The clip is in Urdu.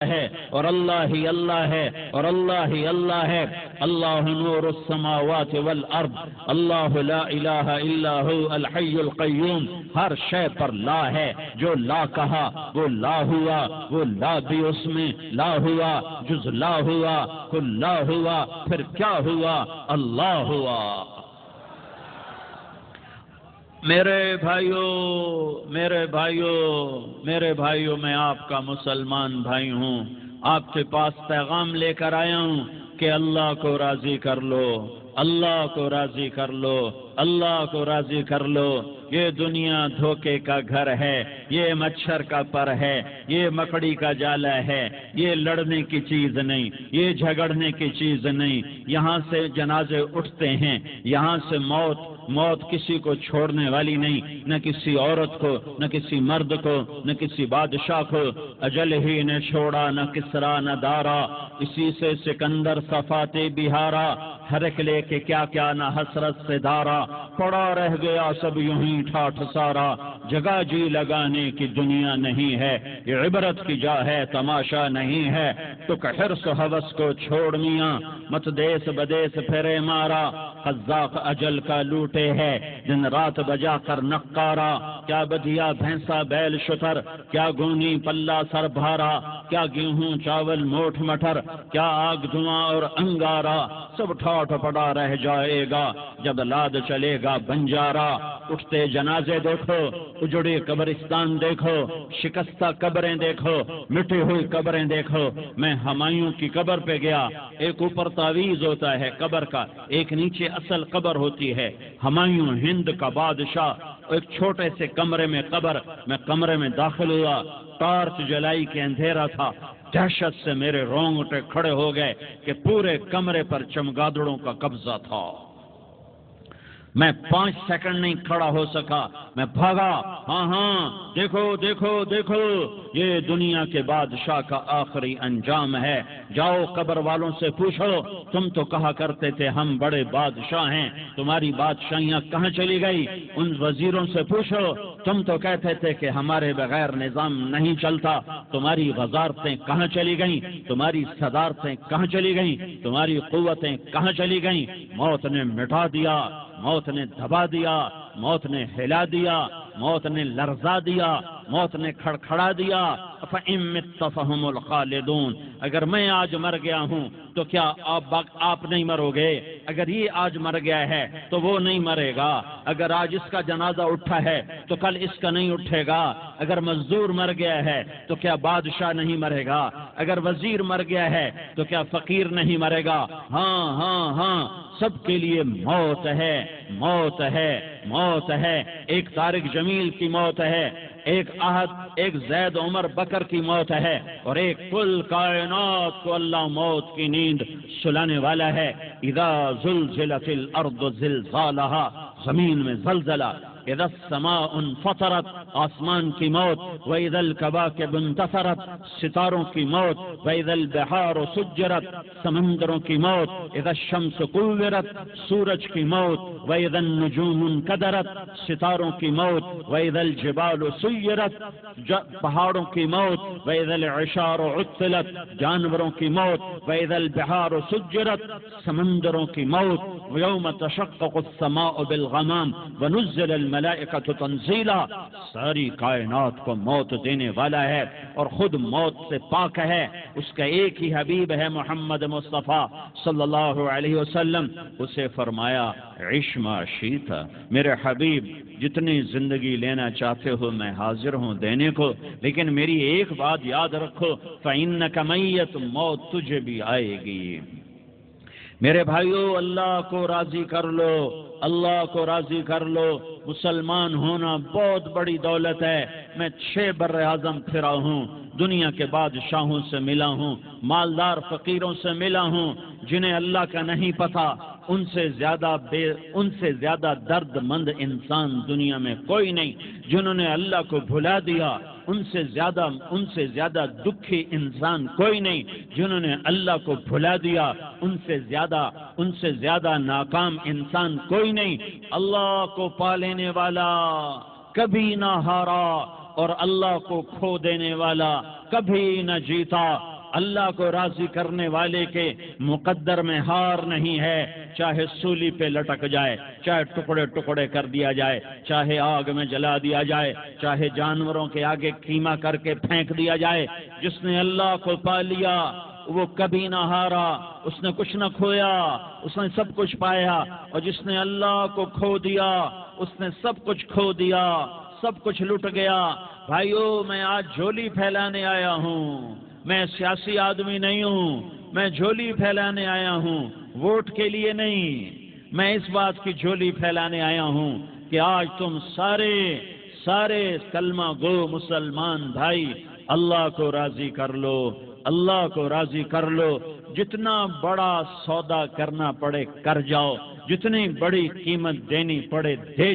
ہے اور اللہ ہی اللہ ہے اور اللہ ہی اللہ ہے۔ اللہ نور السماوات والارض، اللہ لا الہ الا هو الحی القیوم۔ ہر شے پر لا ہے، جو لا کہا وہ لا ہوا، وہ لا بھی اس میں لا ہوا، جز لا ہوا، کل لا ہوا، پھر کیا ہوا؟ اللہ ہوا۔ میرے بھائیوں میں آپ کا مسلمان بھائی ہوں، آپ کے پاس پیغام لے کر آیا ہوں کہ اللہ کو راضی کر لو، اللہ کو راضی کر لو، اللہ کو راضی کر لو۔ یہ دنیا دھوکے کا گھر ہے، یہ مچھر کا پر ہے، یہ مکڑی کا جالا ہے، یہ لڑنے کی چیز نہیں، یہ جھگڑنے کی چیز نہیں۔ یہاں سے جنازے اٹھتے ہیں، یہاں سے موت کسی کو چھوڑنے والی نہیں، نہ کسی عورت کو، نہ کسی مرد کو، نہ کسی بادشاہ کو۔ اجل ہی نے چھوڑا نہ کسرا نہ دارا، اسی سے سکندر صفاتے بہارا۔ ہرک لے کے کیا کیا نہ حسرت سے دارا، پڑا رہ گیا سب یوں ہی ٹھاٹھ سارا۔ جگہ جی لگانے کی دنیا نہیں ہے، یہ عبرت کی جا ہے تماشا نہیں ہے۔ تو حرص و ہوس کو چھوڑ میاں، مت دیس بدیس پھرے مارا۔ قذاق اجل کا لوٹے ہے، دن رات بجا کر نقارا۔ کیا بدیا بھینسا بیل شتر، کیا گونی پلہ سر بھارا، کیا گیہوں چاول موٹھ مٹر، کیا آگ دھواں اور انگارا۔ سب ٹھاٹھ پڑا رہ جائے گا جب لاد چلے گا بنجارا۔ اٹھتے جنازے دیکھو، اجڑے قبرستان دیکھو، شکستہ قبریں دیکھو، مٹی ہوئی قبریں دیکھو۔ میں ہمایوں کی قبر پہ گیا، ایک اوپر تعویذ ہوتا ہے قبر کا، ایک نیچے اصل قبر ہوتی ہے۔ ہمایوں ہند کا بادشاہ، ایک چھوٹے سے کمرے میں قبر، میں کمرے میں داخل ہوا، ٹارچ جلائی کے اندھیرا تھا۔ دہشت سے میرے رونگٹے کھڑے ہو گئے کہ پورے کمرے پر چمگادڑوں کا قبضہ تھا۔ میں 5 سیکنڈ نہیں کھڑا ہو سکا، میں بھاگا۔ ہاں دیکھو دیکھو دیکھو، یہ دنیا کے بادشاہ کا آخری انجام ہے۔ جاؤ قبر والوں سے پوچھو، تم تو کہا کرتے تھے ہم بڑے بادشاہ ہیں، تمہاری بادشاہیاں کہاں چلی گئی؟ ان وزیروں سے پوچھو، تم تو کہتے تھے کہ ہمارے بغیر نظام نہیں چلتا، تمہاری وزارتیں کہاں چلی گئیں؟ تمہاری صدارتیں کہاں چلی گئیں؟ تمہاری قوتیں کہاں چلی گئیں؟ موت نے مٹا دیا، موت نے دبا دیا، موت نے ہلا دیا، موت نے لرزا دیا، موت نے کھڑکھڑا دیا۔ فَإِن مِتَّ فَهُمُ الْخَالِدُونَ، اگر میں آج مر گیا ہوں تو کیا آپ نہیں مرو گے؟ اگر یہ آج مر گیا ہے تو وہ نہیں مرے گا۔ اگر آج اس کا جنازہ اٹھا ہے تو کل اس کا نہیں اٹھے گا۔ اگر مزدور مر گیا ہے تو کیا بادشاہ نہیں مرے گا؟ اگر وزیر مر گیا ہے تو کیا فقیر نہیں مرے گا؟ ہاں، سب کے لیے موت ہے، موت ہے، موت ہے۔ ایک طارق جمیل کی موت ہے، ایک زید عمر بکر کی موت ہے، اور ایک کل کائنات کو اللہ موت کی نیند سلانے والا ہے۔ اذا زلزلت الارض زلزالها، زمین میں زلزلہ، اذا السماء انفطرت، آسمان کی موت، واذا الكواكب انتثرت، ستاروں کی موت، واذا البحار سجرت، سمندروں کی موت، اذا الشمس كورت، سورج کی موت، واذا النجوم انكدرت، ستاروں کی موت، واذا الجبال سيرت، پہاڑوں کی موت، واذا العشار عطلت، جانوروں کی موت، واذا البحار سجرت، سمندروں کی موت، ويوم تشقق السماء بالغمام ونزل الملائکۃ تنزیلا۔ ساری کائنات کو موت دینے والا ہے اور خود موت سے پاک ہے۔ اس کا ایک ہی حبیب ہے محمد مصطفیٰ صلی اللہ علیہ وسلم۔ اسے فرمایا عش ما شئت، میرے حبیب جتنی زندگی لینا چاہتے ہو میں حاضر ہوں دینے کو، لیکن میری ایک بات یاد رکھو، فإنک میت، موت تجھے بھی آئے گی۔ میرے بھائیو، اللہ کو راضی کر لو، اللہ کو راضی کر لو۔ مسلمان ہونا بہت بڑی دولت ہے۔ میں 6 بر اعظم پھرا ہوں، دنیا کے بادشاہوں سے ملا ہوں، مالدار فقیروں سے ملا ہوں، جنہیں اللہ کا نہیں پتہ۔ ان سے زیادہ درد مند انسان دنیا میں کوئی نہیں۔ جنہوں نے اللہ کو بھلا دیا، ان سے زیادہ دکھی انسان کوئی نہیں۔ جنہوں نے اللہ کو بھلا دیا، ان سے زیادہ ناکام انسان کوئی نہیں۔ اللہ کو پا لینے والا کبھی نہ ہارا، اور اللہ کو کھو دینے والا کبھی نہ جیتا۔ اللہ کو راضی کرنے والے کے مقدر میں ہار نہیں ہے، چاہے سولی پہ لٹک جائے، چاہے ٹکڑے ٹکڑے کر دیا جائے، چاہے آگ میں جلا دیا جائے، چاہے جانوروں کے آگے قیمہ کر کے پھینک دیا جائے۔ جس نے اللہ کو پا لیا وہ کبھی نہ ہارا، اس نے کچھ نہ کھویا، اس نے سب کچھ پایا، اور جس نے اللہ کو کھو دیا اس نے سب کچھ کھو دیا، سب کچھ لٹ گیا۔ بھائیو، میں آج جھولی پھیلانے آیا ہوں، میں سیاسی آدمی نہیں ہوں، میں جھولی پھیلانے آیا ہوں، ووٹ کے لیے نہیں۔ میں اس بات کی جھولی پھیلانے آیا ہوں کہ آج تم سارے کلمہ گو مسلمان بھائی اللہ کو راضی کر لو، اللہ کو راضی کر لو۔ جتنا بڑا سودا کرنا پڑے کر جاؤ، جتنی بڑی قیمت دینی پڑے دے